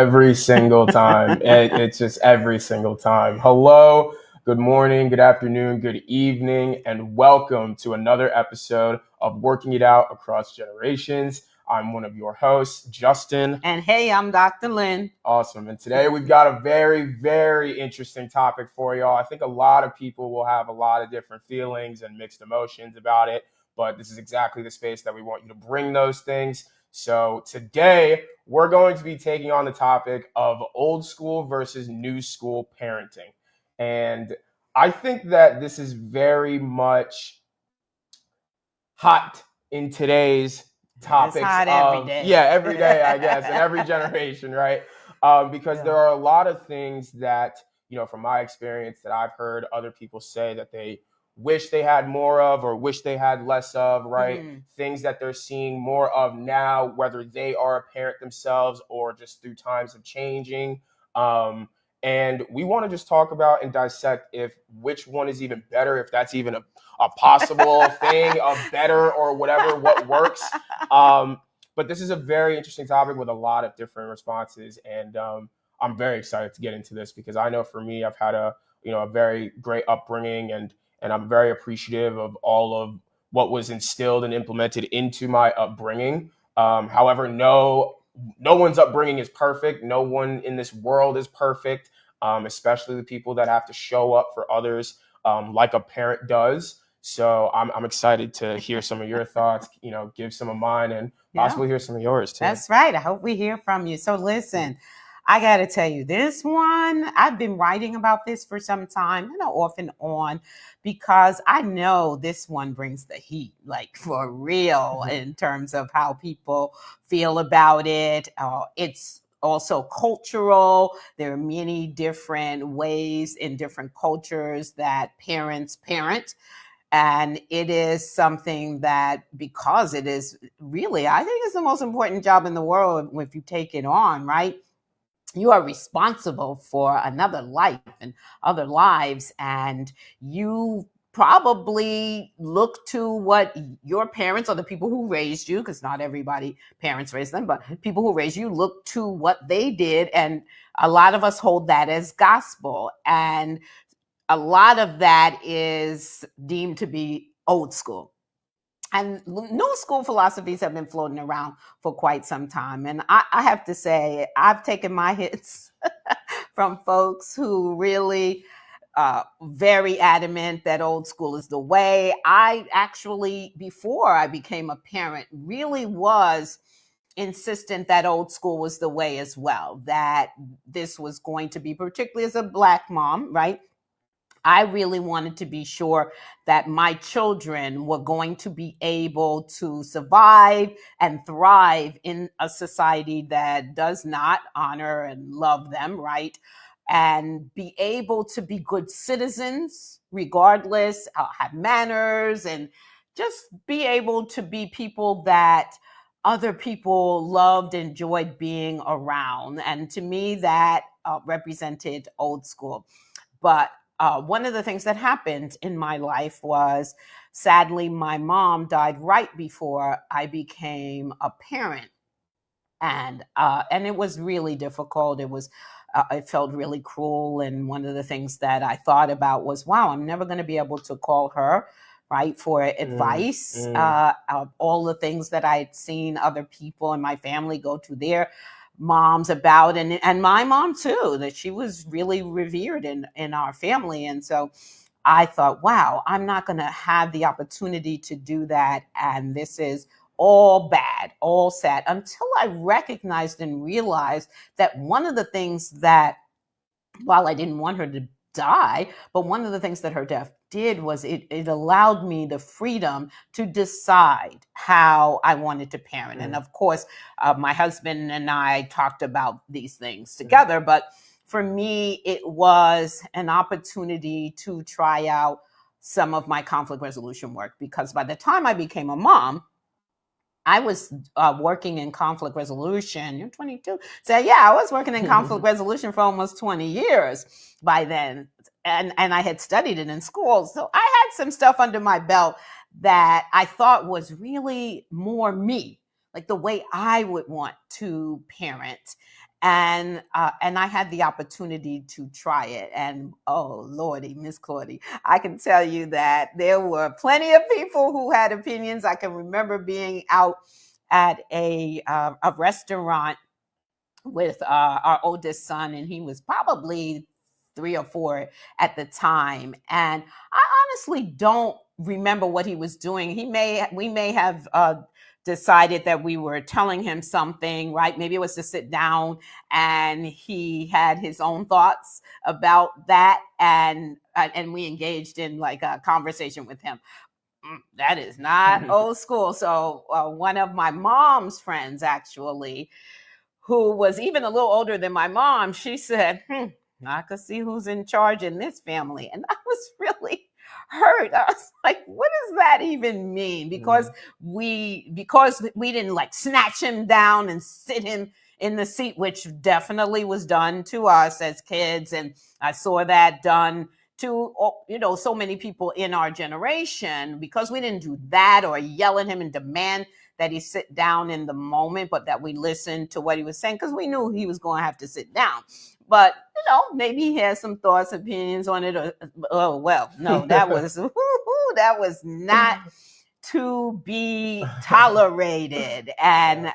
every single time. It's just every single time. Hello, good morning, good afternoon, good evening, and welcome to another episode of Working It Out Across Generations. I'm one of your hosts, Justin. And hey, I'm Dr. Lynne. Awesome. And today we've got a very, very interesting topic for y'all. I think a lot of people will have a lot of different feelings and mixed emotions about it, but this is exactly the space that we want you to bring those things. So today we're going to be taking on the topic of old school versus new school parenting. And I think that this is very much hot in today's topics. It's hot every day. Yeah, every day, I guess, in every generation, right? Because there are a lot of things that, from my experience that I've heard other people say that they wish they had more of or wish they had less of, right? Mm-hmm. Things that they're seeing more of now, whether they are a parent themselves or just through times of changing. And we want to just talk about and dissect which one is even better, if that's even a possible thing of better or whatever, what works. But this is a very interesting topic with a lot of different responses. And I'm very excited to get into this because I know for me, I've had a very great upbringing and I'm very appreciative of all of what was instilled and implemented into my upbringing. However, no one's upbringing is perfect. No one in this world is perfect, especially the people that have to show up for others like a parent does. So I'm excited to hear some of your thoughts, give some of mine and possibly hear some of yours too. That's right. I hope we hear from you. So listen, I got to tell you, this one, I've been writing about this for some time, off and on, because I know this one brings the heat, like for real, in terms of how people feel about it. It's also cultural. There are many different ways in different cultures that parents parent. And it is something that, because it is really, I think it's the most important job in the world if you take it on, right? You are responsible for another life and other lives, and you probably look to what your parents or the people who raised you, because not everybody parents raise them, but people who raised you look to what they did, and a lot of us hold that as gospel, and a lot of that is deemed to be old school. And new school philosophies have been floating around for quite some time. And I have to say, I've taken my hits from folks who really very adamant that old school is the way. I actually, before I became a parent, really was insistent that old school was the way as well, that this was going to be, particularly as a Black mom, right? I really wanted to be sure that my children were going to be able to survive and thrive in a society that does not honor and love them, right? And be able to be good citizens, regardless, have manners, and just be able to be people that other people loved, enjoyed being around. And to me, that represented old school. But one of the things that happened in my life was, sadly, my mom died right before I became a parent, and it was really difficult. It felt really cruel, and one of the things that I thought about was, wow, I'm never going to be able to call her, right, for advice. All the things that I'd seen other people in my family go to their moms about, and my mom too, that she was really revered in our family. And so I thought, wow, I'm not going to have the opportunity to do that, and this is all bad, all sad, until I recognized and realized that one of the things that, while I didn't want her to die, but one of the things that her death did was it allowed me the freedom to decide how I wanted to parent. And of course, my husband and I talked about these things together, but for me, it was an opportunity to try out some of my conflict resolution work, because by the time I became a mom, I was working in conflict resolution. You're 22. So yeah, I was working in conflict resolution for almost 20 years by then. And I had studied it in school. So I had some stuff under my belt that I thought was really more me, like the way I would want to parent. and I had the opportunity to try it. And oh Lordy, Miss Claudie, I can tell you that there were plenty of people who had opinions. I can remember being out at a restaurant with our oldest son, and he was probably 3 or 4 at the time. And I honestly don't remember what he was doing. We may have decided that we were telling him something, right? Maybe it was to sit down, and he had his own thoughts about that, and we engaged in like a conversation with him. That is not old school. So one of my mom's friends, actually, who was even a little older than my mom, she said, I could see who's in charge in this family. And I was really hurt. I was like, what does that even mean? Because we didn't like snatch him down and sit him in the seat, which definitely was done to us as kids. And I saw that done to, so many people in our generation. Because we didn't do that or yell at him and demand that he sit down in the moment, but that we listened to what he was saying, because we knew he was going to have to sit down. But maybe he has some thoughts, opinions on it. Oh well, no, that was not to be tolerated, and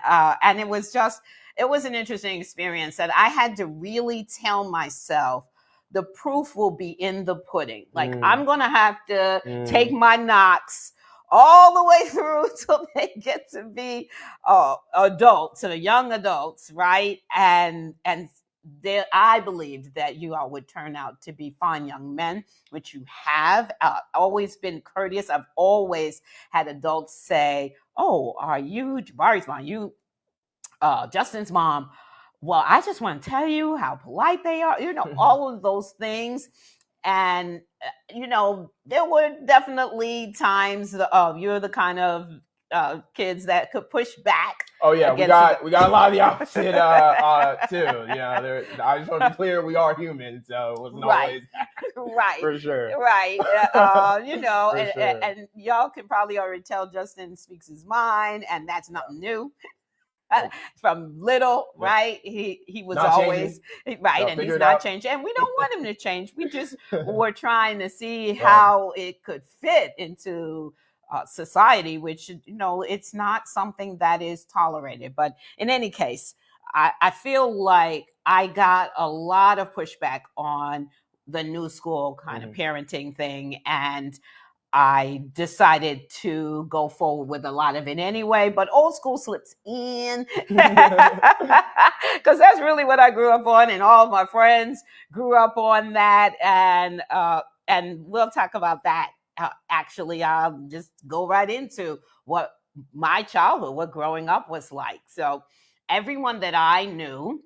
it was an interesting experience that I had to really tell myself, the proof will be in the pudding. Like I'm gonna have to take my knocks all the way through until they get to be adults, to young adults, right? And I believed that you all would turn out to be fine young men, which you have. Always been courteous. I've always had adults say, "Oh, are you Jabari's mom? You, Justin's mom?" Well, I just want to tell you how polite they are. All of those things. And there were definitely times you're the kind of kids that could push back. Oh yeah, we got a lot of the opposite too. I just want to be clear, we are human, so it wasn't always right, for sure, right. sure. And y'all can probably already tell Justin speaks his mind, and that's nothing new. From little, right? He was not always changing. right, and he's not changing, and we don't want him to change. We just were trying to see how it could fit into society, which it's not something that is tolerated. But in any case, I feel like I got a lot of pushback on the new school kind of parenting thing, and I decided to go forward with a lot of it anyway, but old school slips in because that's really what I grew up on, and all of my friends grew up on that, and we'll talk about that. Actually, I'll just go right into what my childhood, what growing up was like. So, everyone that I knew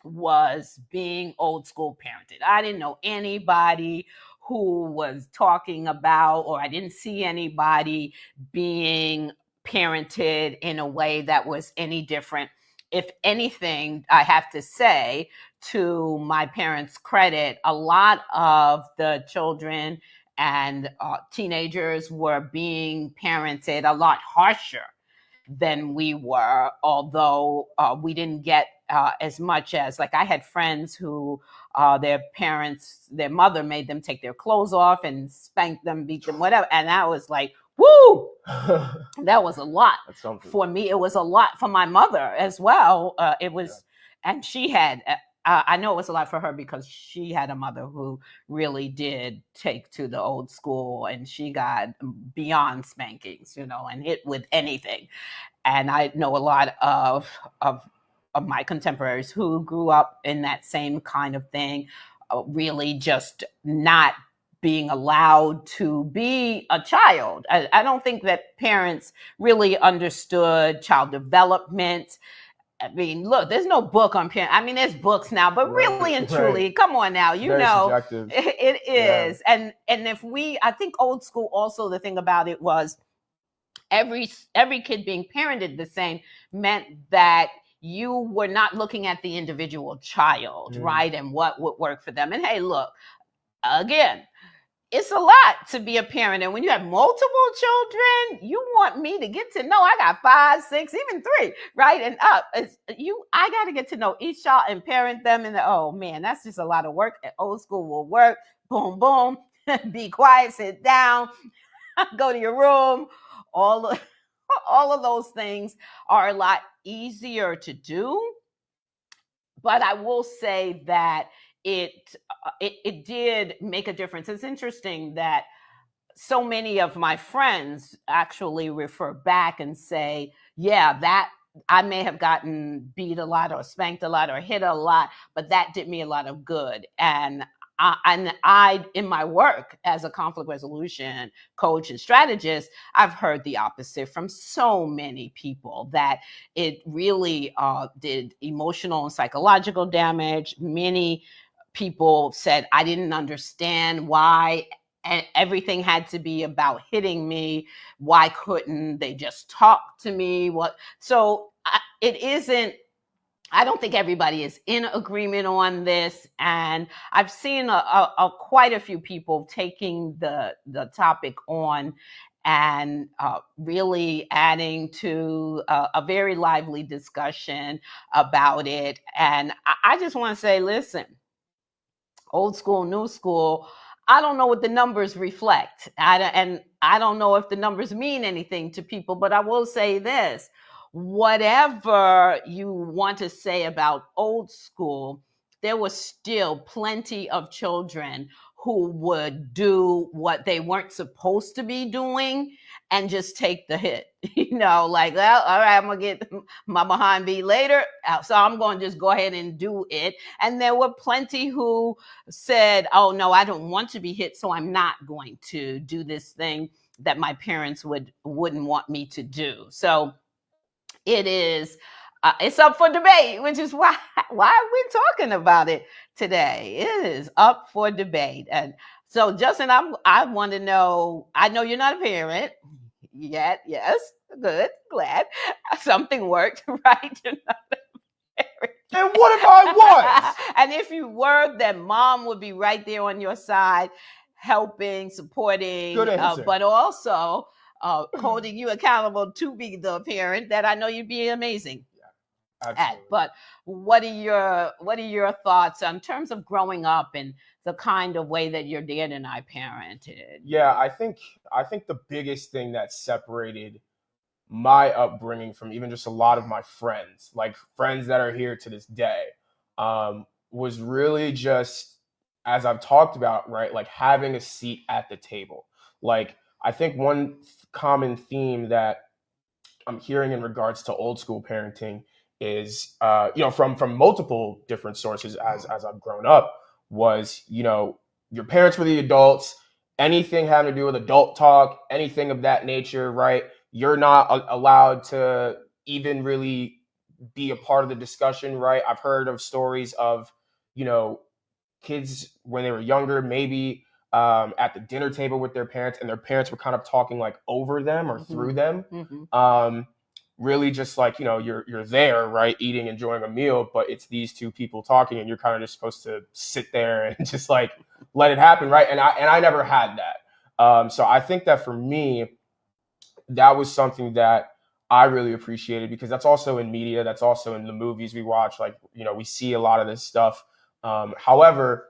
was being old school parented. I didn't know anybody who was talking about, or I didn't see anybody being parented in a way that was any different. If anything, I have to say, to my parents' credit, a lot of the children and teenagers were being parented a lot harsher than we were, although we didn't get as much as, like, I had friends who their mother made them take their clothes off and spank them, beat them, whatever. And I was like, woo, that was a lot for me. It was a lot for my mother as well. It was, and she had, I know it was a lot for her because she had a mother who really did take to the old school, and she got beyond spankings, and hit with anything. And I know a lot of my contemporaries who grew up in that same kind of thing, really just not being allowed to be a child. I don't think that parents really understood child development. I mean, look, there's no book on parent. I mean, there's books now, but really and truly, come on now, subjective. It is. Yeah. And I think old school also, the thing about it was every kid being parented the same meant that you were not looking at the individual child, right? And what would work for them. And hey, look, again, it's a lot to be a parent. And when you have multiple children, you want me to get to know. I got 5, 6, even 3, right? And up. I got to get to know each child and parent them. And oh man, that's just a lot of work. And old school will work. Boom, boom. Be quiet, sit down, go to your room. All of, all of those things are a lot easier to do. But I will say that it did make a difference. It's interesting that so many of my friends actually refer back and say, yeah, that I may have gotten beat a lot or spanked a lot or hit a lot, but that did me a lot of good. And I, in my work as a conflict resolution coach and strategist, I've heard the opposite from so many people, that it really did emotional and psychological damage. Many people said, I didn't understand why everything had to be about hitting me. Why couldn't they just talk to me? It isn't, I don't think everybody is in agreement on this, and I've seen quite a few people taking the topic on and really adding to a very lively discussion about it. And I just want to say, listen, old school, new school, I don't know what the numbers reflect. And I don't know if the numbers mean anything to people, but I will say this: whatever you want to say about old school, there was still plenty of children who would do what they weren't supposed to be doing and just take the hit. Like, well, all right, I'm going to get my behind beat later. So I'm going to just go ahead and do it. And there were plenty who said, oh, no, I don't want to be hit, so I'm not going to do this thing that my parents wouldn't want me to do. So it's up for debate, which is why we're talking about it today. It is up for debate. And so, Justin, I want to know, I know you're not a parent yet. Yes, good, glad. Something worked, right? You're not a parent. And what if I was? And if you were, then mom would be right there on your side, helping, supporting, Good answer. but also holding you accountable to be the parent that I know you'd be amazing at. But what are your thoughts in terms of growing up and the kind of way that your dad and I parented? Yeah, I think the biggest thing that separated my upbringing from even just a lot of my friends, like friends that are here to this day, was really just, as I've talked about, right, like having a seat at the table. Like, I think one common theme that I'm hearing in regards to old school parenting is, from multiple different sources as I've grown up, was, your parents were the adults. Anything having to do with adult talk, anything of that nature, right? You're not allowed to even really be a part of the discussion, right? I've heard of stories of, kids when they were younger, maybe at the dinner table with their parents, and their parents were kind of talking like over them or through them. Really just like, you're there, right, eating, enjoying a meal, but it's these two people talking, and you're kind of just supposed to sit there and just like let it happen, right? And I never had that. So I think that for me, that was something that I really appreciated, because that's also in media, that's also in the movies we watch. Like, we see a lot of this stuff. However,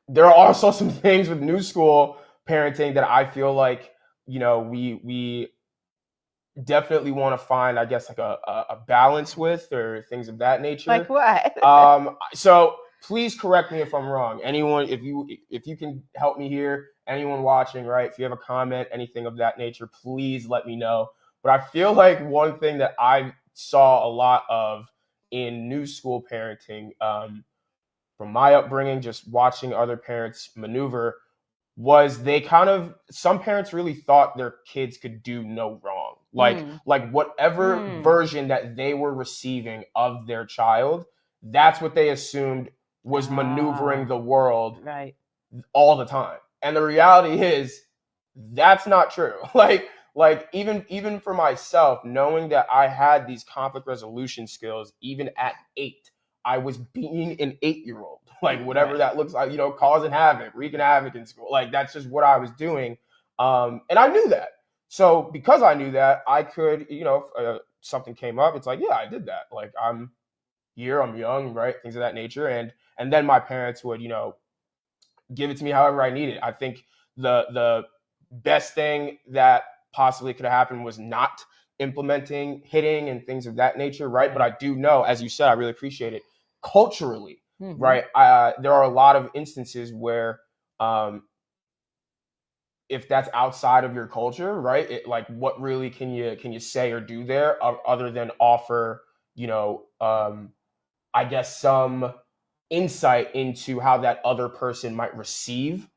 there are also some things with new school parenting that I feel like, we definitely want to find, I guess, like a balance with, or things of that nature. Like what? So please correct me if I'm wrong. Anyone, if you can help me here, anyone watching, right? If you have a comment, anything of that nature, please let me know. But I feel like one thing that I saw a lot of in new school parenting, from my upbringing, just watching other parents maneuver, was some parents really thought their kids could do no wrong. Like whatever version that they were receiving of their child, that's what they assumed was maneuvering the world right all the time. And the reality is that's not true. Like even for myself, knowing that I had these conflict resolution skills even at 8, I was being an 8-year-old, like whatever that looks like, causing havoc, wreaking havoc in school. Like that's just what I was doing. And I knew that. So because I knew that, I could, if something came up, it's like, yeah, I did that. Like I'm here, I'm young, right? Things of that nature. And then my parents would, give it to me however I need it. I think the best thing that possibly could have happened was not implementing hitting and things of that nature, right? But I do know, as you said, I really appreciate it. Culturally, right? There are a lot of instances where if that's outside of your culture, right? Like what really can you say or do there other than offer, I guess some insight into how that other person might receive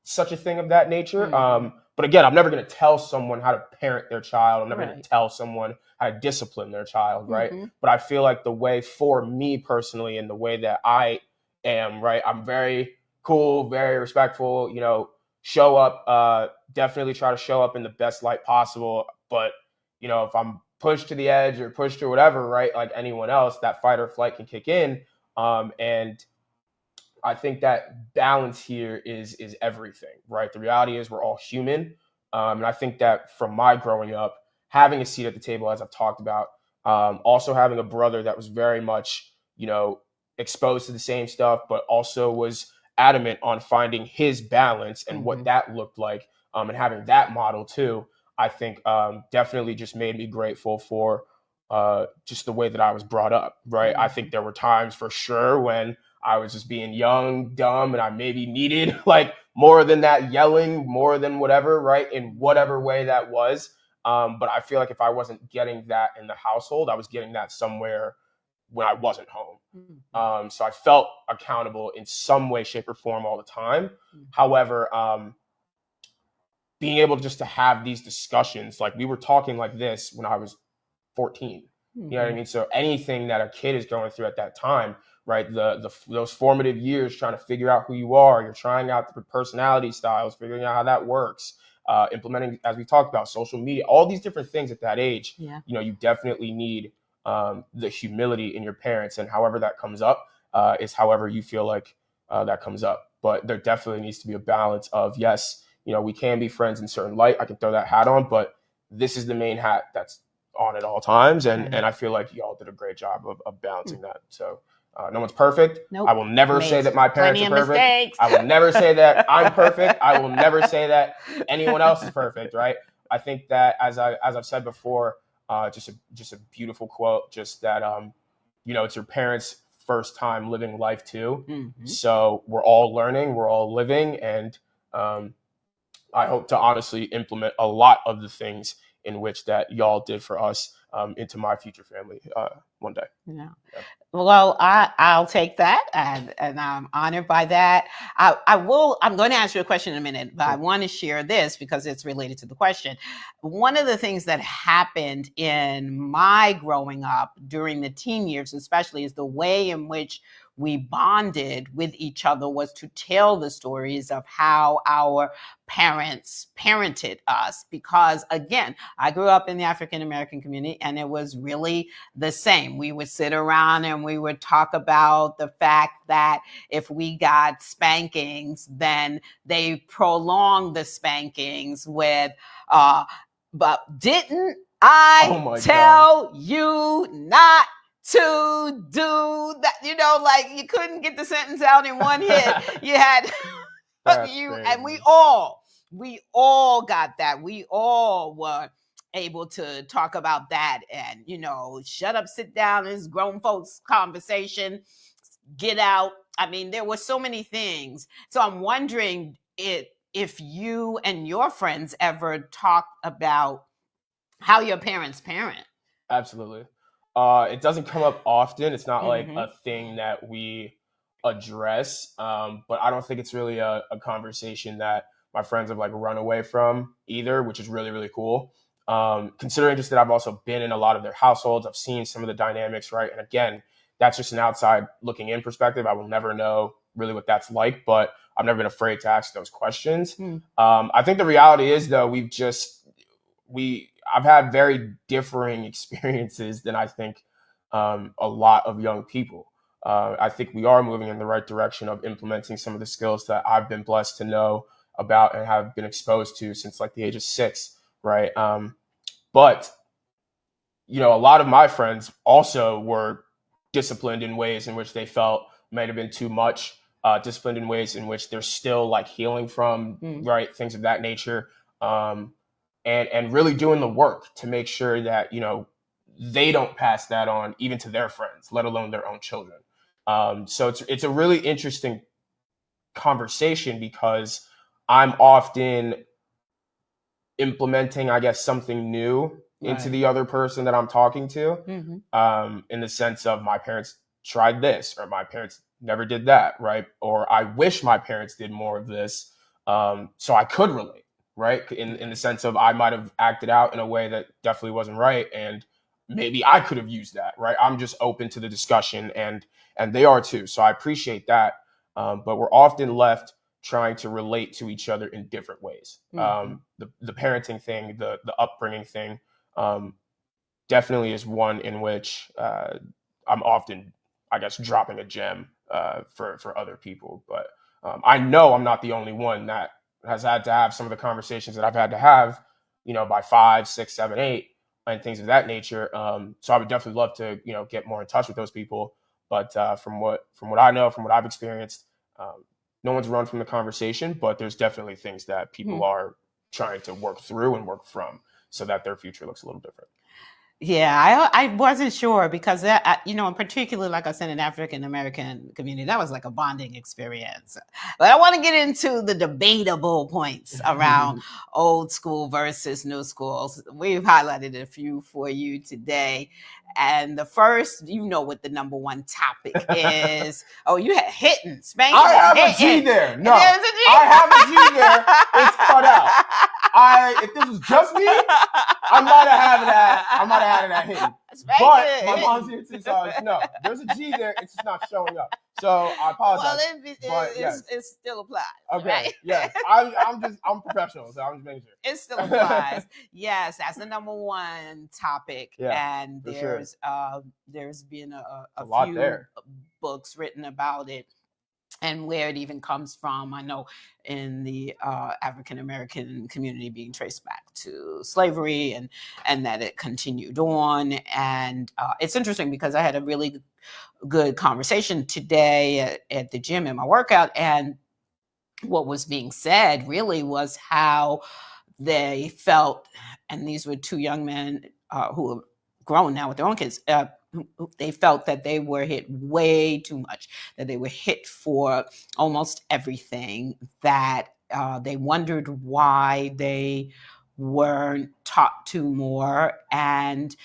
such a thing of that nature. But again, I'm never going to tell someone how to parent their child. I'm never going to tell someone how to discipline their child, right? But I feel like the way for me personally and the way that I am, right, I'm very cool, very respectful, show up, definitely try to show up in the best light possible. But, if I'm pushed to the edge or pushed or whatever, right, like anyone else, that fight or flight can kick in. And I think that balance here is everything, right? The reality is we're all human. And I think that from my growing up, having a seat at the table, as I've talked about, also having a brother that was very much, exposed to the same stuff, but also was adamant on finding his balance and what that looked like, and having that model too, I think definitely just made me grateful for just the way that I was brought up, right? I think there were times for sure when I was just being young, dumb, and I maybe needed like more than that yelling, more than whatever, right? In whatever way that was. But I feel like if I wasn't getting that in the household, I was getting that somewhere when I wasn't home. So I felt accountable in some way, shape, or form all the time. However, being able just to have these discussions, like we were talking like this when I was 14. You know what I mean? So anything that a kid is going through at that time, right? Those formative years trying to figure out who you are, you're trying out the personality styles, figuring out how that works, implementing, as we talked about, social media, all these different things at that age. You definitely need the humility in your parents, and however that comes up is however you feel like that comes up. But there definitely needs to be a balance of, yes, we can be friends in certain light. I can throw that hat on, but this is the main hat that's on at all times. And I feel like y'all did a great job of balancing that. So no one's perfect. I will never say that my parents are perfect. Mistakes. I will never say that I'm perfect. I will never say that anyone else is perfect, right? I think that as I've said before, just a beautiful quote, just that it's your parents' first time living life too. So we're all learning, we're all living, and I hope to honestly implement a lot of the things in which that y'all did for us into my future family one day. Yeah. Well, I'll take that, and I'm honored by that. I'm going to ask you a question in a minute, but I want to share this because it's related to the question. One of the things that happened in my growing up during the teen years, especially, is the way in which we bonded with each other was to tell the stories of how our parents parented us. Because again, I grew up in the African American community, and it was really the same. We would sit around and we would talk about the fact that if we got spankings, then they prolonged the spankings with, but didn't I tell you not to do that? Like you couldn't get the sentence out in one hit. You had and we all got that. We all were able to talk about that, and shut up, sit down, this grown folks conversation, get out. I mean, there were so many things. So I'm wondering if you and your friends ever talked about how your parents parent. Absolutely. It doesn't come up often. It's not like a thing that we address, but I don't think it's really a conversation that my friends have like run away from either, which is really, really cool. Considering just that I've also been in a lot of their households, I've seen some of the dynamics, right? And again, that's just an outside looking in perspective. I will never know really what that's like, but I've never been afraid to ask those questions. I think the reality is, though, I've had very differing experiences than I think a lot of young people. I think we are moving in the right direction of implementing some of the skills that I've been blessed to know about and have been exposed to since like the age of 6, right? But a lot of my friends also were disciplined in ways in which they felt might have been too much, disciplined in ways in which they're still like healing from, right? Things of that nature. Um, and really doing the work to make sure that, they don't pass that on even to their friends, let alone their own children. So it's a really interesting conversation because I'm often implementing, I guess, something new into the other person that I'm talking to, in the sense of my parents tried this or my parents never did that, right? Or I wish my parents did more of this, so I could relate, right? In the sense of I might have acted out in a way that definitely wasn't right, and maybe I could have used that, right? I'm just open to the discussion, and they are too. So I appreciate that, but we're often left trying to relate to each other in different ways. The parenting thing, the upbringing thing, definitely is one in which I'm often, I guess, dropping a gem for other people. But I know I'm not the only one that has had to have some of the conversations that I've had to have, by 5, 6, 7, 8, and things of that nature. So I would definitely love to, get more in touch with those people. But from what I know, from what I've experienced, no one's run from the conversation, but there's definitely things that people are trying to work through and work from so that their future looks a little different. Yeah, I wasn't sure because that, in particular, like I said, in African American community, that was like a bonding experience. But I want to get into the debatable points around old school versus new schools. We've highlighted a few for you today. And the first, what the number one topic is. Oh, you had hitting, spanking. I have a G there. No, I have a G there. It's cut out. If this was just me, I might have had it at hitting. But my mom's here too, so no, there's a G there. It's just not showing up. So I apologize. Well, it still applies. Okay. Right? Yes. I'm professional, so I'm just making sure. It still applies. Yes, that's the number one topic. Yeah, and there's been a few there. books written about it and where it even comes from. I know in the African American community being traced back to slavery and that it continued on. And it's interesting because I had a really good conversation today at the gym in my workout, and what was being said really was how they felt, and these were two young men who are grown now with their own kids. They felt that they were hit way too much, that they were hit for almost everything, that they wondered why they weren't taught to more, and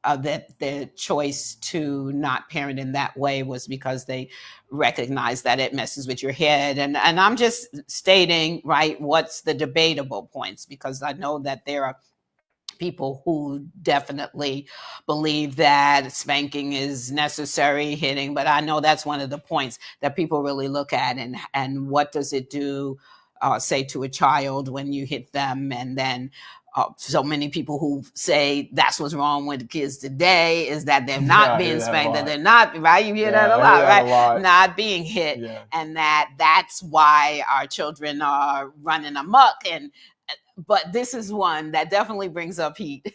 that the choice to not parent in that way was because they recognize that it messes with your head. And I'm just stating, right, what's the debatable points, because I know that there are people who definitely believe that spanking is necessary, hitting, but I know that's one of the points that people really look at, and what does it do, say, to a child when you hit them. And then so many people who say that's what's wrong with the kids today is that they're not being spanked, that they're not, right? You hear that a lot, right? Not being hit, and that's why our children are running amok. But this is one that definitely brings up heat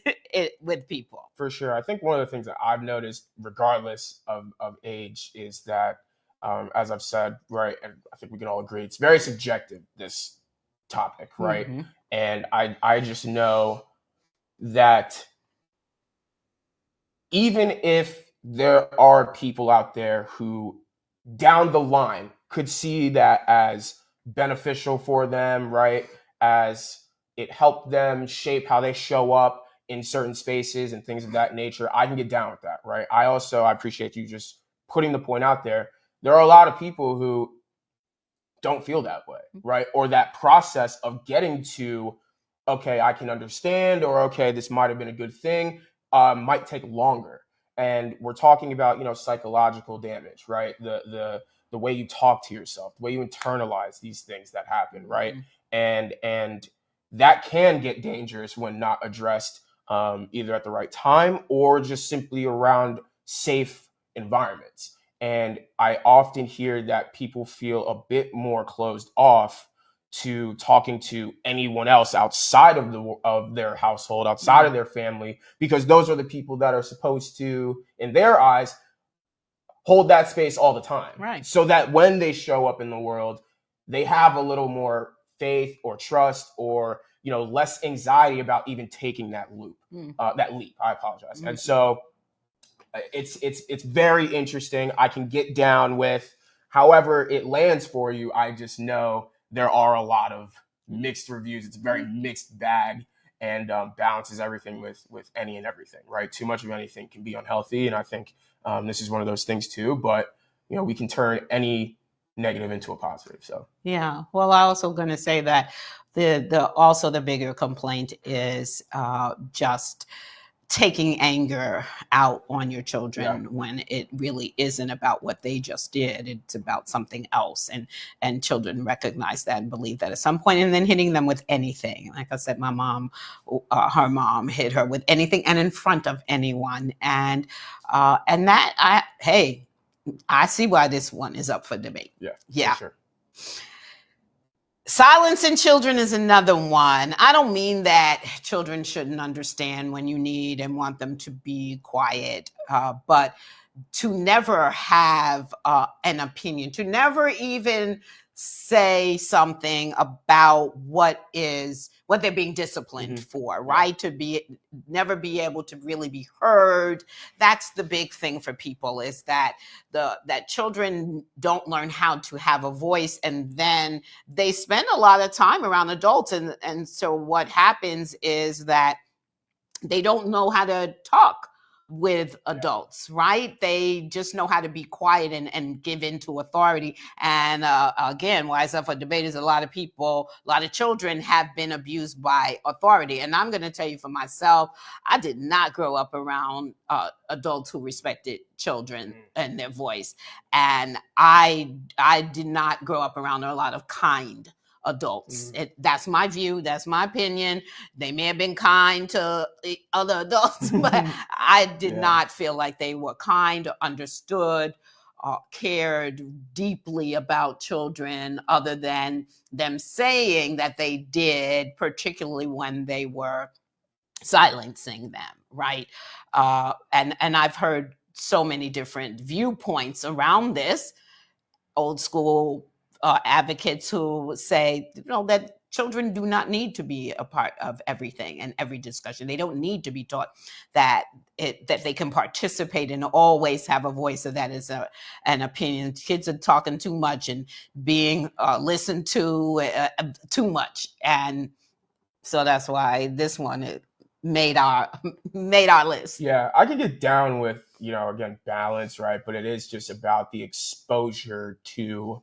with people. For sure. I think one of the things that I've noticed, regardless of age, is that, as I've said, right, and I think we can all agree, it's very subjective, this topic, right? And I just know that even if there are people out there who down the line could see that as beneficial for them, right, as it helped them shape how they show up in certain spaces and things of that nature, I can get down with that, right? I appreciate you just putting the point out there. There are a lot of people who don't feel that way, right? Or that process of getting to, okay, I can understand, or okay, this might have been a good thing, might take longer. And we're talking about, psychological damage, right? The way you talk to yourself, the way you internalize these things that happen, right? And that can get dangerous when not addressed, either at the right time or just simply around safe environments. And I often hear that people feel a bit more closed off to talking to anyone else outside of their household, outside of their family, because those are the people that are supposed to, in their eyes, hold that space all the time. Right. So that when they show up in the world, they have a little more faith or trust or, less anxiety about even taking that leap. I apologize. And so it's very interesting. I can get down with however it lands for you. I just know there are a lot of mixed reviews. It's a very mixed bag, and balances everything with any and everything, right? Too much of anything can be unhealthy, and I think this is one of those things too. But we can turn any negative into a positive. So yeah. Well, I also going to say that the bigger complaint is just taking anger out on your children when it really isn't about what they just did. It's about something else. And children recognize that and believe that at some point, and then hitting them with anything. Like I said, my mom, her mom hit her with anything and in front of anyone. And that, I see why this one is up for debate. Yeah. For sure. Silencing children is another one. I don't mean that children shouldn't understand when you need and want them to be quiet, but to never have an opinion, to never even say something about what they're being disciplined for, right? To never be able to really be heard. That's the big thing for people, is that that children don't learn how to have a voice, and then they spend a lot of time around adults, and so what happens is that they don't know how to talk with adults, right? They just know how to be quiet and give in to authority. And again, why it's up for debate is a lot of children have been abused by authority. And I'm going to tell you for myself, I did not grow up around adults who respected children and their voice. And I did not grow up around a lot of kind adults. That's my view. That's my opinion. They may have been kind to other adults, but I did not feel like they were kind or understood or cared deeply about children, other than them saying that they did, particularly when they were silencing them, right? And I've heard so many different viewpoints around this. Old school advocates who say, that children do not need to be a part of everything and every discussion. They don't need to be taught that they can participate and always have a voice, so that is an opinion. Kids are talking too much and being listened to too much, and so that's why this one made our list. Yeah, I can get down with, again, balance, right? But it is just about the exposure to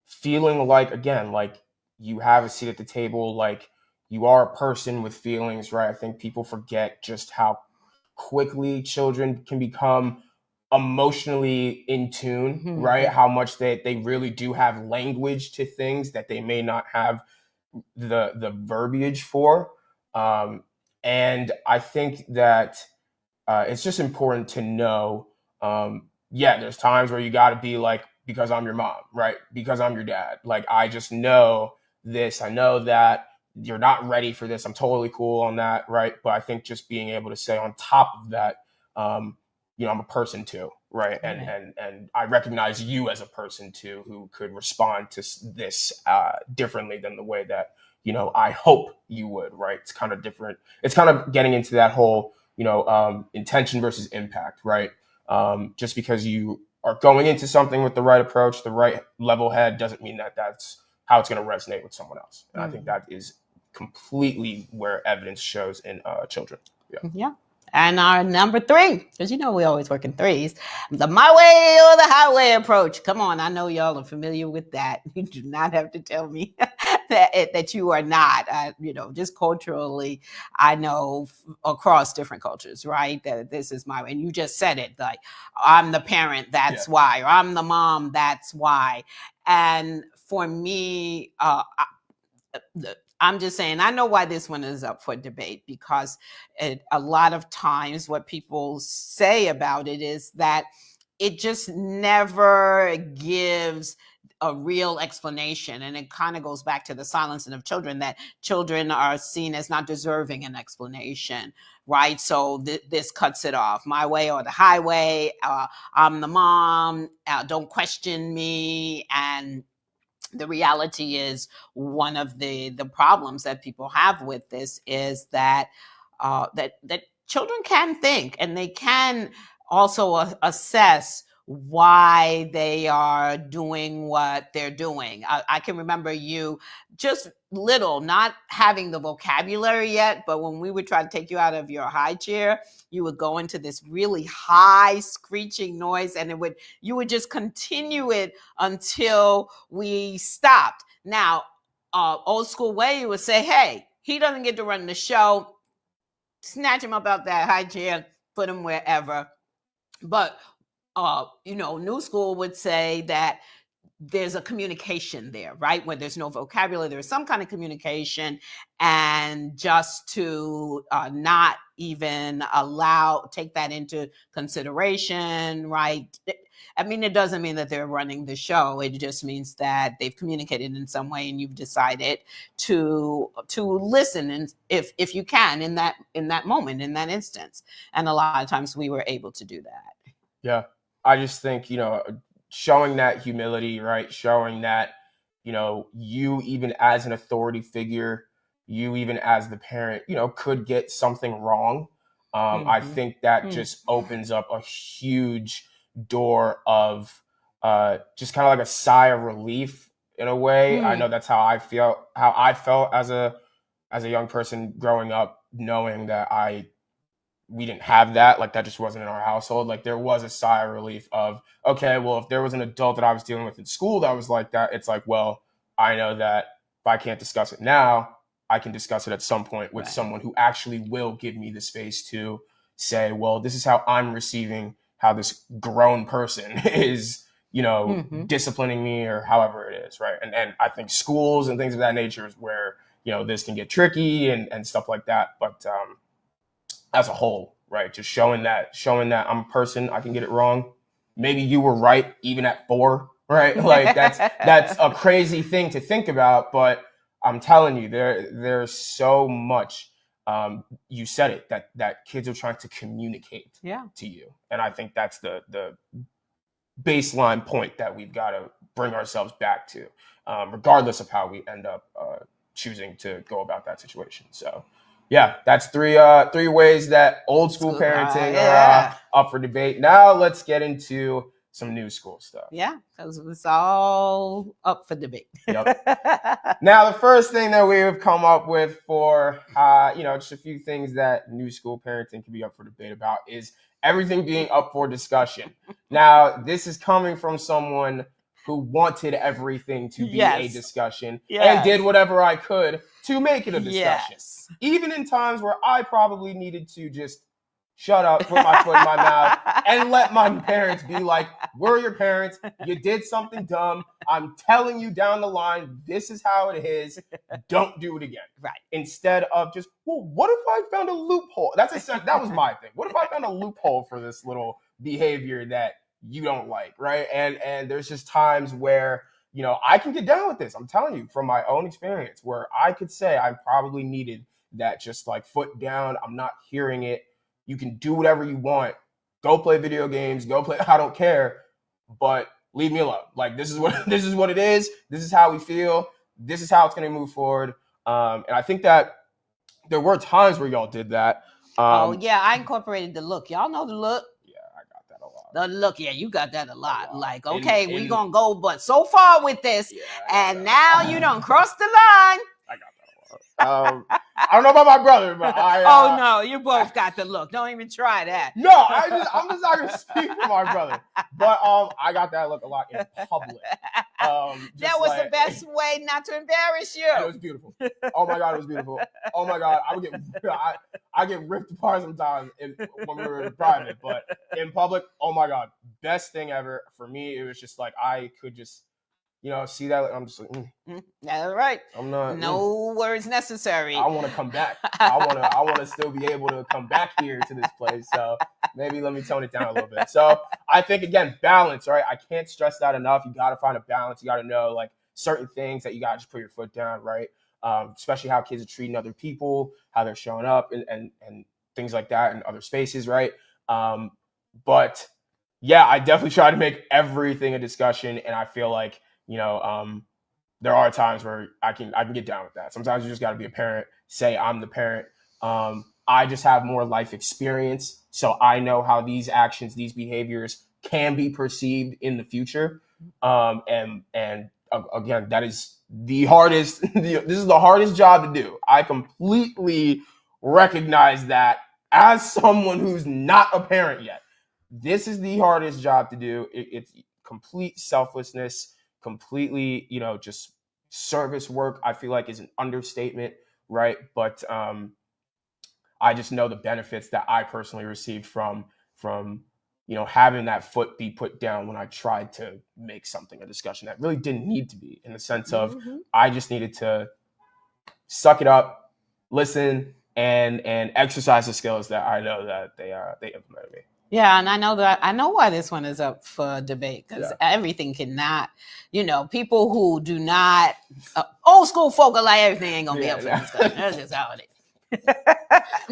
feeling like, again, like you have a seat at the table, like you are a person with feelings, right? I think people forget just how quickly children can become emotionally in tune, right? How much they really do have language to things that they may not have the verbiage for. And I think that it's just important to know, there's times where you got to be like, because I'm your mom, right? Because I'm your dad. Like, I just know this. I know that you're not ready for this. I'm totally cool on that, right? But I think just being able to say on top of that, I'm a person too, right? And I recognize you as a person too, who could respond to this differently than the way that I hope you would, right? It's kind of different. It's kind of getting into that whole, intention versus impact, right? Just because you are going into something with the right approach, the right level head, doesn't mean that that's how it's going to resonate with someone else. And I think that is completely where evidence shows in children. Yeah. And our number 3, because we always work in threes, the my way or the highway approach. Come on, I know y'all are familiar with that. You do not have to tell me that you are not. Just culturally, I know across different cultures, right, that this is my way. And you just said it, like, I'm the parent, that's why, or I'm the mom, that's why. And for me, I'm just saying, I know why this one is up for debate, because a lot of times what people say about it is that it just never gives a real explanation. And it kind of goes back to the silencing of children, that children are seen as not deserving an explanation, right? So this cuts it off. My way or the highway. I'm the mom. Don't question me. And the reality is, one of the problems that people have with this is that that children can think, and they can also assess why they are doing what they're doing. I can remember you just little, not having the vocabulary yet, but when we would try to take you out of your high chair, you would go into this really high screeching noise, and you would just continue it until we stopped. Now, old school way, you would say, hey, he doesn't get to run the show. Snatch him up out that high chair, put him wherever. But, new school would say that there's a communication there, right? Where there's no vocabulary, there's some kind of communication, and just to not even take that into consideration, right? I mean, it doesn't mean that they're running the show. It just means that they've communicated in some way, and you've decided to listen, and if you can, in that moment, in that instance. And a lot of times we were able to do that. Yeah, I just think, showing that humility, right? Showing that, you even as an authority figure, you even as the parent, could get something wrong. I think that just opens up a huge door of just kind of like a sigh of relief in a way. I know that's how I felt as a young person growing up, knowing that we didn't have that. Like, that just wasn't in our household. Like, there was a sigh of relief of, okay, well, if there was an adult that I was dealing with in school that was like that, it's like, well, I know that if I can't discuss it now, I can discuss it at some point with someone who actually will give me the space to say, well, this is how I'm receiving how this grown person is, disciplining me, or however it is, right? And I think schools and things of that nature is where, this can get tricky and stuff like that. But as a whole, right? Just showing that I'm a person, I can get it wrong. Maybe you were right even at 4, right? Like, that's a crazy thing to think about, but I'm telling you, there's so much. You said it, that kids are trying to communicate to you, and I think that's the baseline point that we've got to bring ourselves back to, regardless of how we end up choosing to go about that situation. So, yeah, that's three ways that old school parenting are up for debate. Now let's get into some new school stuff. Yeah, because it's all up for debate. Yep. Now, the first thing that we've come up with for just a few things that new school parenting can be up for debate about is everything being up for discussion. Now, this is coming from someone who wanted everything to be a discussion and did whatever I could to make it a discussion. Even in times where I probably needed to just shut up, put my foot in my mouth, and let my parents be like, we're your parents. You did something dumb. I'm telling you down the line, this is how it is. Don't do it again. Right. Instead of just, well, what if I found a loophole? That was my thing. What if I found a loophole for this little behavior that you don't like, right? And there's just times where, I can get down with this. I'm telling you from my own experience, where I could say I probably needed that just like foot down. I'm not hearing it. You can do whatever you want. Go play video games. Go play. I don't care. But leave me alone. Like, this is what it is. This is how we feel. This is how it's going to move forward. And I think that there were times where y'all did that. I incorporated the look. Y'all know the look. Yeah, I got that a lot. The look, you got that a lot. Like, okay, we gonna go, but so far with this, and now you don't cross the line. I got that a lot. I don't know about my brother, but I. Oh no, you both got the look. Don't even try that. No, I'm just not gonna speak for my brother. But I got that look a lot in public. That was the best way not to embarrass you. It was beautiful. Oh my God, it was beautiful. Oh my God, I get ripped apart sometimes when we were in private, but in public, oh my God, best thing ever for me. It was just like I could just see that, I'm just like, That's right. I'm not. No words necessary. I want to come back. I want to still be able to come back here to this place. So maybe let me tone it down a little bit. So I think, again, balance, right? I can't stress that enough. You got to find a balance. You got to know like certain things that you got to just put your foot down, right? Especially how kids are treating other people, how they're showing up, and things like that in other spaces, right? But yeah, I definitely try to make everything a discussion, and I feel like there are times where I can get down with that. Sometimes you just got to be a parent. Say I'm the parent. I just have more life experience, so I know how these actions, these behaviors can be perceived in the future. And again, that is the hardest. This is the hardest job to do. I completely recognize that as someone who's not a parent yet. This is the hardest job to do. It's complete selflessness, completely, just service work. I feel like is an understatement, right? But I just know the benefits that I personally received from having that foot be put down when I tried to make something a discussion that really didn't need to be, in the sense of I just needed to suck it up, listen, and exercise the skills that I know that they implemented me. Yeah, and I know why this one is up for debate, because everything cannot, people who do not old school folk are like everything ain't gonna be up for discussion. That's just how it is.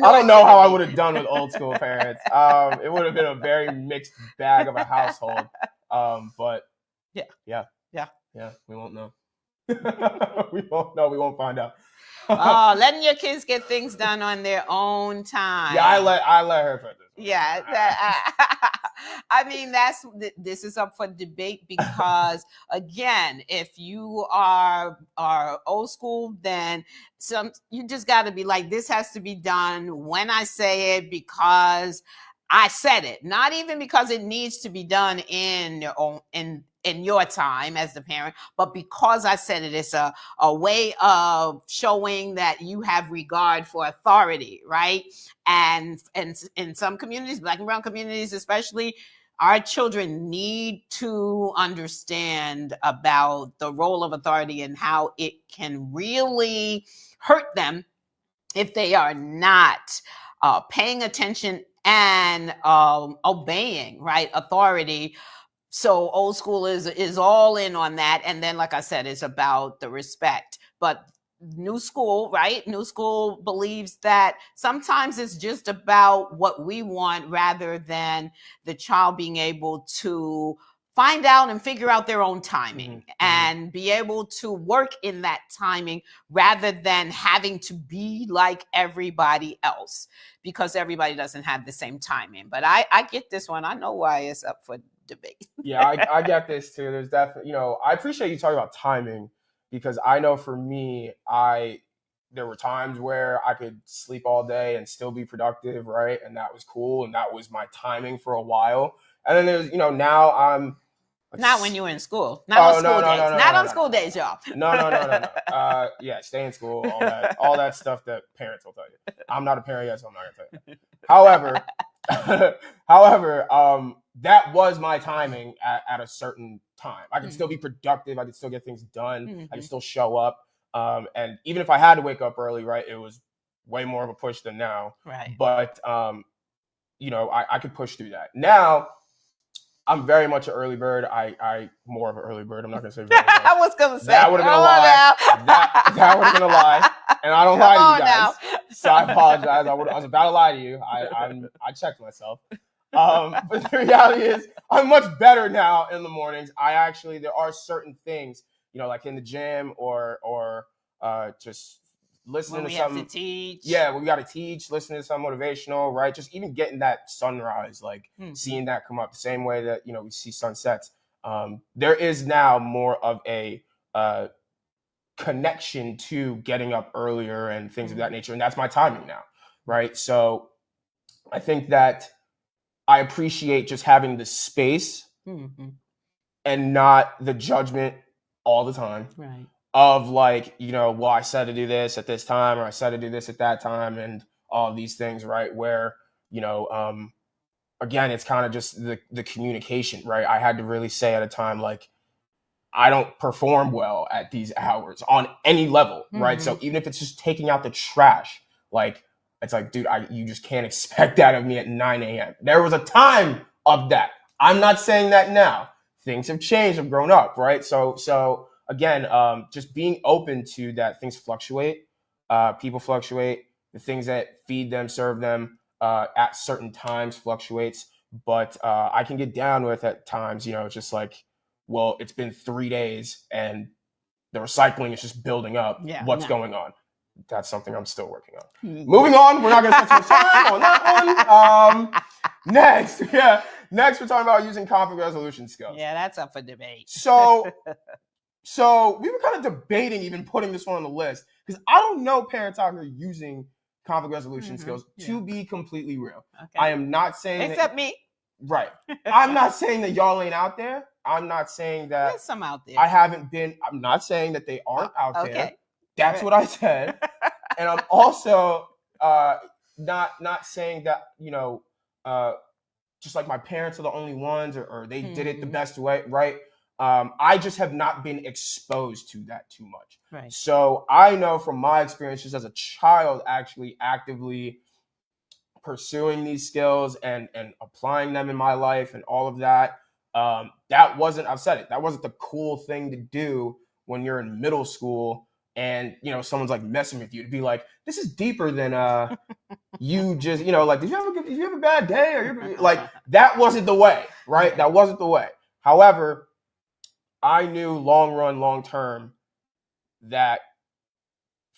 I don't know how I would have done with old school parents. It would have been a very mixed bag of a household. But yeah, we won't know. We won't know. We won't find out. Letting your kids get things done on their own time. Yeah, I let her put this. Yeah, I mean this is up for debate because again, if you are old school, then you just got to be like, this has to be done when I say it because I said it, not even because it needs to be done in your time as the parent, but because I said it. It's a way of showing that you have regard for authority, right? And in some communities, Black and brown communities especially, our children need to understand about the role of authority and how it can really hurt them if they are not paying attention and obeying, right, authority. So old school is all in on that, and then like I said, it's about the respect. But new school, right? New school believes that sometimes it's just about what we want rather than the child being able to find out and figure out their own timing and be able to work in that timing rather than having to be like everybody else, because everybody doesn't have the same timing. But I get this one. I know why it's up for debate. Yeah, I get this too. There's definitely, I appreciate you talking about timing, because I know for me, there were times where I could sleep all day and still be productive, right? And that was cool, and that was my timing for a while. And then there's, now I'm not when you were in school, not on school days, not on school days, y'all. No. Yeah, stay in school, all that stuff that parents will tell you. I'm not a parent yet, so I'm not gonna tell you. However, that was my timing at a certain time. I could still be productive. I could still get things done. I could still show up. And even if I had to wake up early, right, it was way more of a push than now. Right. But, I could push through that. Now, I'm very much an early bird. I more of an early bird. I'm not going to say very much. I was going to say. That would have been a lie. That would have been a lie. And I don't lie to you guys. So I apologize. I was about to lie to you. I checked myself. But the reality is I'm much better now in the mornings. There are certain things, like in the gym or just listening when to we something. Have to teach. Yeah, we got to teach, listening to some motivational, right? Just even getting that sunrise, like seeing that come up the same way that, we see sunsets. There is now more of a connection to getting up earlier and things of that nature. And that's my timing now, right? So I think that I appreciate just having the space and not the judgment all the time. Right. Of like, well, I said to do this at this time, or I said to do this at that time, and all of these things, right? Where, again, it's kind of just the communication, right? I had to really say at a time, like, I don't perform well at these hours on any level, right? Mhm. So even if it's just taking out the trash, like, it's like, dude, you just can't expect that of me at 9 a.m. There was a time of that. I'm not saying that now. Things have changed. I've grown up, right? So again, just being open to that things fluctuate. People fluctuate. The things that feed them, serve them at certain times fluctuates. But I can get down with at times, it's just like, well, it's been 3 days and the recycling is just building up. Yeah, What's no. going on? That's something I'm still working on. Moving on, we're not going to spend too much time on that one. Next, we're talking about using conflict resolution skills. Yeah, that's up for debate. So we were kind of debating even putting this one on the list because I don't know parents out here using conflict resolution skills to be completely real. Okay. I am not saying except me. Right. I'm not saying that y'all ain't out there. I'm not saying that there's some out there. I'm not saying that they aren't out there. That's what I said. And I'm also not saying that, just like my parents are the only ones or they did it the best way, right? I just have not been exposed to that too much. Right. So I know from my experiences as a child actually actively pursuing these skills and applying them in my life and all of that. That wasn't the cool thing to do when you're in middle school and someone's like messing with you to be like, this is deeper than you just like, did you have a bad day, or you're like, that wasn't the way, right? That wasn't the way. However, I knew long term that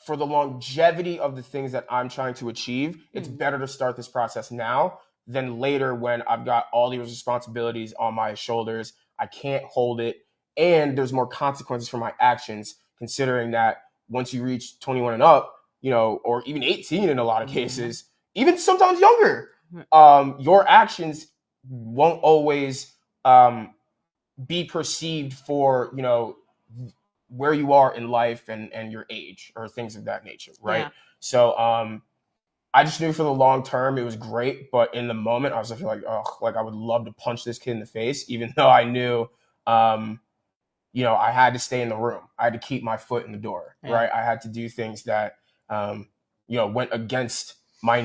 for the longevity of the things that I'm trying to achieve, it's better to start this process now than later when I've got all these responsibilities on my shoulders. I can't hold it. And there's more consequences for my actions, considering that once you reach 21 and up, or even 18 in a lot of cases, even sometimes younger, your actions won't always be perceived for, where you are in life and your age or things of that nature, right? Yeah. So I just knew for the long term it was great, but in the moment I was just like, oh, like I would love to punch this kid in the face, even though I knew I had to stay in the room. I had to keep my foot in the door, right? I had to do things that went against our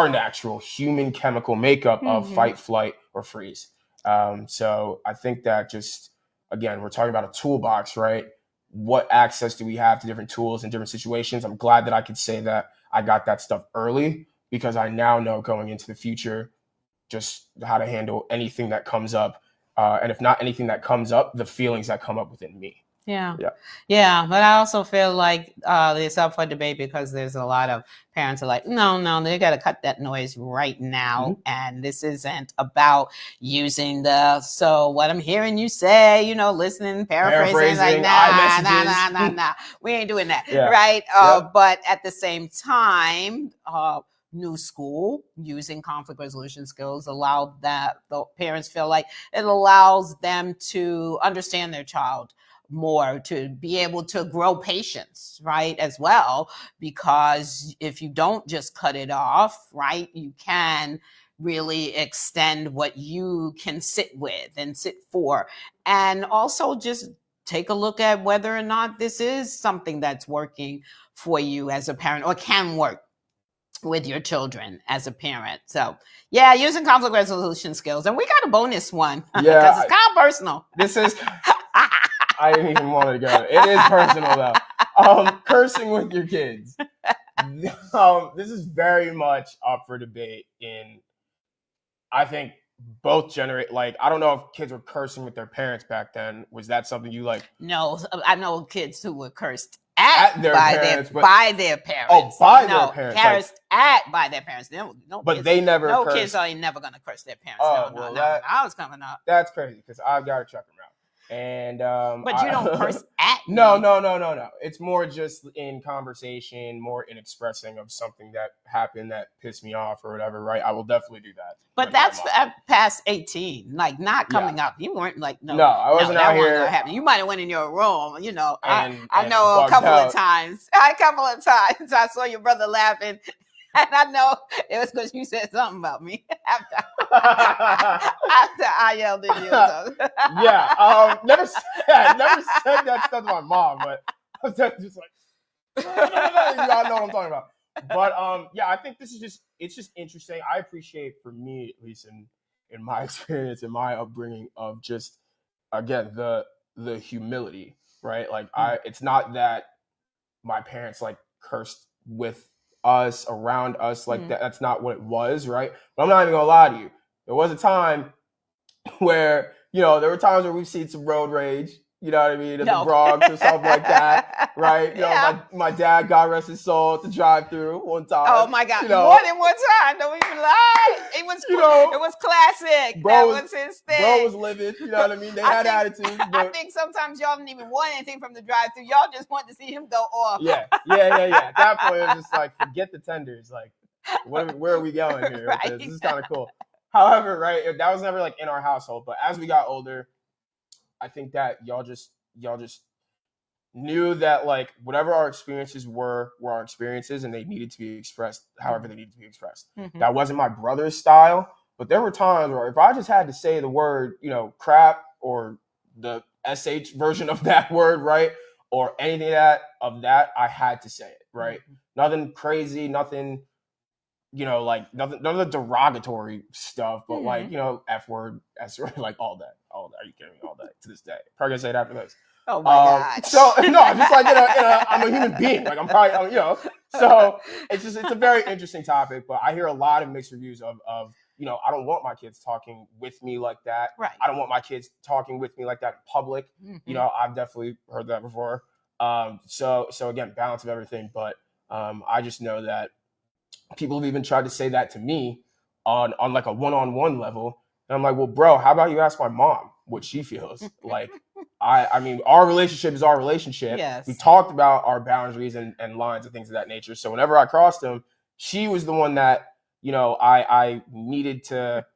natural human chemical makeup of fight, flight, or freeze. So I think that just, again, we're talking about a toolbox, right? What access do we have to different tools in different situations? I'm glad that I could say that I got that stuff early, because I now know going into the future just how to handle anything that comes up. And if not anything that comes up, the feelings that come up within me. Yeah. But I also feel like it's up for debate, because there's a lot of parents are like, no, they got to cut that noise right now. And this isn't about using so what I'm hearing you say, listening, paraphrasing like, nah. We ain't doing that. Right. But at the same time, new school using conflict resolution skills allow that the parents feel like it allows them to understand their child more, to be able to grow patience, right, as well, because if you don't just cut it off, right, you can really extend what you can sit with and sit for, and also just take a look at whether or not this is something that's working for you as a parent or can work with your children as a parent. So using conflict resolution skills. And we got a bonus one, because it's kind of personal. This is I didn't even want to go. It is personal though. Cursing with your kids. This is very much up for debate I think both I don't know if kids were cursing with their parents back then. Was that something you like? No, I know kids who were cursed by their parents. Oh, by their parents. By their parents. No, but kids, they never. No cursed. Kids are never going to curse their parents. No. I was coming up. That's crazy, because I've got a trucking route. And but you don't curse at me. No. It's more just in conversation, more in expressing of something that happened that pissed me off or whatever, right? I will definitely do that. But that's past 18, like not coming up. You weren't like, no, I wasn't out here. You might have went in your room, I know a couple of times. I saw your brother laughing I know it was because you said something about me after I yelled at you. So. Yeah. Never said that stuff to my mom, but I was just like, y'all know what I'm talking about. But yeah, I think it's just interesting. I appreciate, for me at least, in my experience, in my upbringing, of just, again, the humility, right? Like, it's not that my parents like cursed with us, around us, like that. That's not what it was, right? But I'm not even gonna lie to you. There was a time where, there were times where we've seen some road rage, you know what I mean, in the Bronx or something like that, right? My dad, God rest his soul, at the drive-through one time. Oh my God, more than one time. Don't even lie. It was classic. That was his thing. Bro was livid, you know what I mean? They had attitude. But I think sometimes y'all didn't even want anything from the drive-through. Y'all just wanted to see him go off. Yeah. At that point, it was just like, forget the tenders. Like, where are we going here? Right. This is kind of cool. However, right, that was never like in our household. But as we got older, I think that y'all just knew that, like, whatever our experiences were our experiences, and they needed to be expressed however they needed to be expressed. That wasn't my brother's style, but there were times where if I just had to say the word, crap, or the sh version of that word, right, or anything of that, I had to say it, right? Nothing crazy, nothing, like, nothing, none of the derogatory stuff, but like, F word, S word, like all that. Are you kidding me? All that to this day. Probably gonna say it after this. Oh my God. So no, just like I'm a human being. Like, I'm probably, So it's a very interesting topic. But I hear a lot of mixed reviews of I don't want my kids talking with me like that. Right. I don't want my kids talking with me like that in public. I've definitely heard that before. So again, balance of everything. But I just know that people have even tried to say that to me on like a one-on-one level. And I'm like, well, bro, how about you ask my mom what she feels? Like, I mean, our relationship is our relationship. Yes. We talked about our boundaries and lines and things of that nature. So whenever I crossed them, she was the one that, I needed to.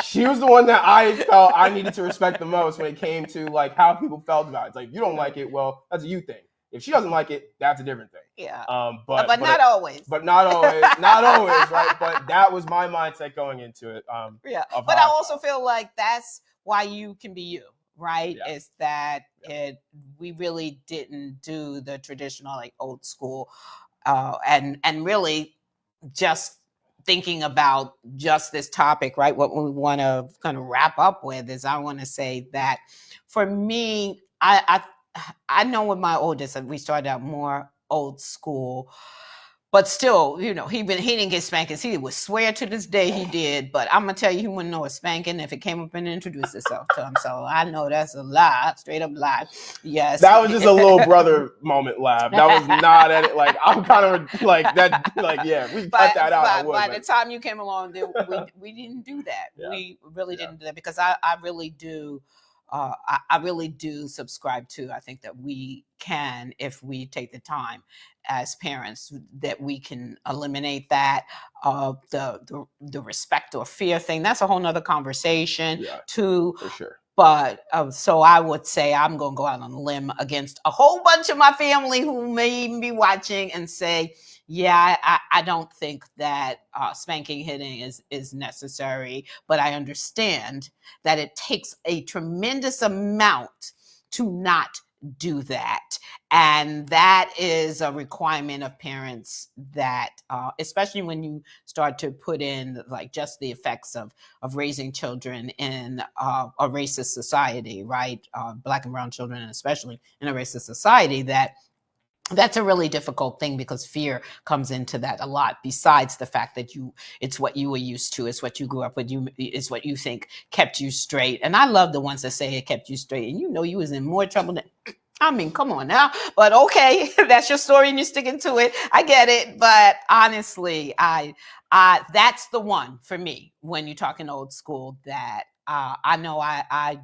She was the one that I felt I needed to respect the most when it came to, like, how people felt about it. It's like, if you don't like it, well, that's a you thing. If she doesn't like it, that's a different thing. Yeah. But not always. But not always. Not always, right? But that was my mindset going into it. Yeah. But I also feel like that's why you can be you, right? Yeah. Is that we really didn't do the traditional, like, old school, and really just thinking about just this topic, right? What we want to kind of wrap up with is, I want to say that for me, I know with my oldest, we started out more old school, but still, he didn't get spankings. He would swear to this day he did, but I'm gonna tell you, he wouldn't know a spanking if it came up and introduced itself to him. So I know that's a lie, straight up lie. Yes, that was just a little brother moment laugh. That was not at it. Like, I'm kind of like that. Like, yeah, we cut that out. By the time you came along, we didn't do that. Yeah. We really didn't do that, because I really do. I really do subscribe to. I think that we can, if we take the time as parents, that we can eliminate that the respect or fear thing. That's a whole nother conversation too. For sure. But so I would say I'm going to go out on a limb against a whole bunch of my family who may even be watching and say, yeah, I don't think that spanking, hitting is necessary, but I understand that it takes a tremendous amount to not do that. And that is a requirement of parents, that especially when you start to put in, like, just the effects of raising children in a racist society, right? Black and brown children, especially in a racist society, that's a really difficult thing, because fear comes into that a lot, besides the fact that it's what you were used to, it's what you grew up with, it's what you think kept you straight. And I love the ones that say it kept you straight, and you was in more trouble than, I mean, come on now. But okay, that's your story and you're sticking to it. I get it. But honestly, I that's the one for me, when you're talking old school, that I know I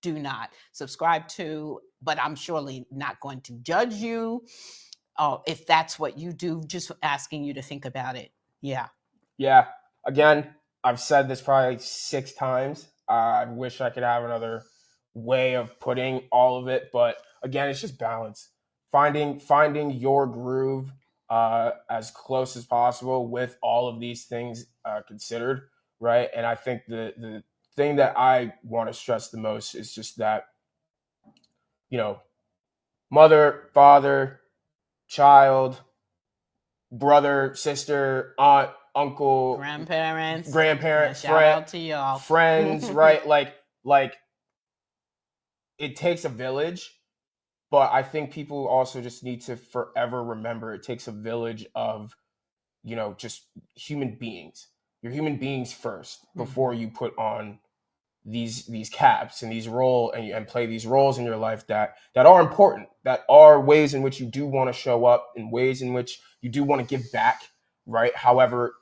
do not subscribe to, but I'm surely not going to judge you if that's what you do. Just asking you to think about it. Yeah. Yeah. Again, I've said this probably 6 times. I wish I could have another way of putting all of it, but again, it's just balance. Finding your groove as close as possible with all of these things considered, right? And I think the thing that I want to stress the most is just that, you know, mother, father, child, brother, sister, aunt, uncle, grandparents. grandparent, Shout out to y'all. friends, right? Like it takes a village, but I think people also just need to forever remember it takes a village of, just human beings. You're human beings first before you put on these caps and these role and play these roles in your life that are important, that are ways in which you do want to show up, in ways in which you do want to give back, right? However,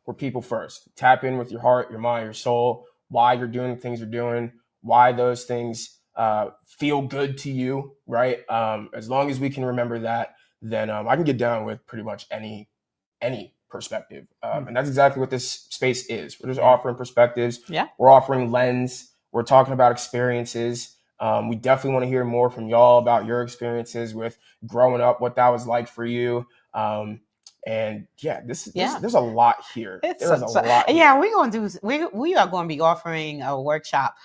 we're people first. Tap in with your heart, your mind, your soul, why you're doing the things you're doing, why those things feel good to you, right? As long as we can remember that, then I can get down with pretty much any perspective. And that's exactly what this space is. We're just offering perspectives. Yeah. We're offering lens. We're talking about experiences. We definitely want to hear more from y'all about your experiences with growing up, what that was like for you. And yeah, there's a lot here. There's a lot. Yeah, we're gonna do. We are going to be offering a workshop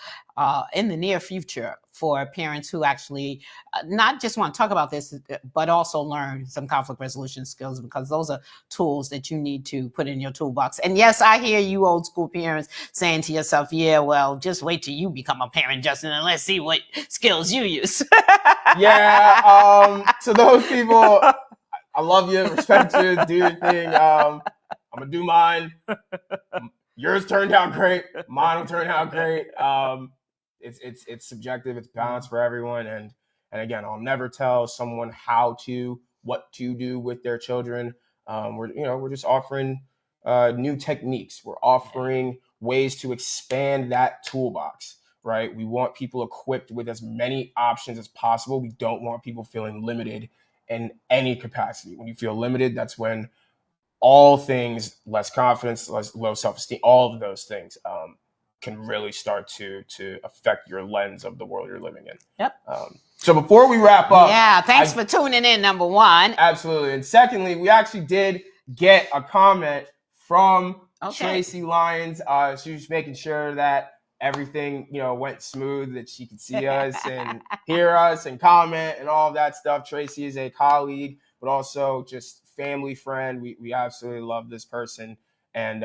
in the near future for parents who actually not just want to talk about this, but also learn some conflict resolution skills, because those are tools that you need to put in your toolbox. And yes, I hear you old school parents saying to yourself, yeah, well, just wait till you become a parent, Justin, and let's see what skills you use. Yeah. To those people, I love you, respect you, do your thing. I'm gonna do mine. Yours turned out great. Mine will turn out great. It's subjective. It's balanced for everyone. And again, I'll never tell someone what to do with their children. We're just offering new techniques. We're offering ways to expand that toolbox. Right? We want people equipped with as many options as possible. We don't want people feeling limited in any capacity. When you feel limited, that's when all things, less confidence, low self-esteem, all of those things can really start to affect your lens of the world you're living in. Yep. So before we wrap up, yeah, thanks for tuning in, number one. Absolutely. And secondly, we actually did get a comment from Tracy Lyons. She was making sure that everything, went smooth, that she could see us and hear us and comment and all of that stuff. Tracy is a colleague, but also just family friend. We absolutely love this person. And,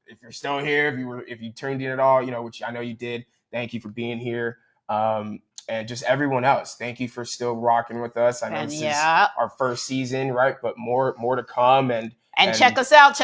if you're still here, if you tuned in at all, which I know you did, thank you for being here. And just everyone else, thank you for still rocking with us. I know this is our first season, right? But more to come. And check us out.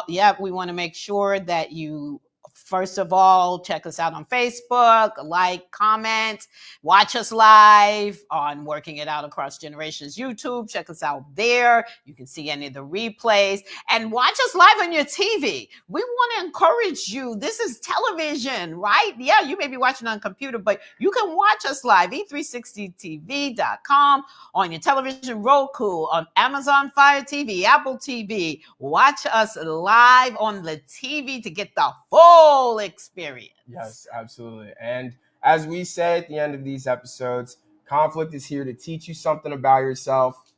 Yeah. We want to make sure that you, first of all, check us out on Facebook, like, comment, watch us live on Working It Out Across Generations YouTube. Check us out there. You can see any of the replays and watch us live on your TV. We want to encourage you. This is television, right? Yeah, you may be watching on a computer, but you can watch us live, e360tv.com, on your television, Roku, on Amazon Fire TV, Apple TV. Watch us live on the TV to get the full experience. Yes, absolutely. And as we say at the end of these episodes, conflict is here to teach you something about yourself.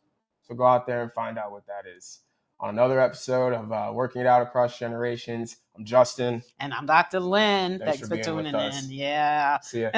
So go out there and find out what that is. On another episode of Working It Out Across Generations, I'm Justin. And I'm Dr. Lynn. Thanks for tuning in. Yeah. See ya.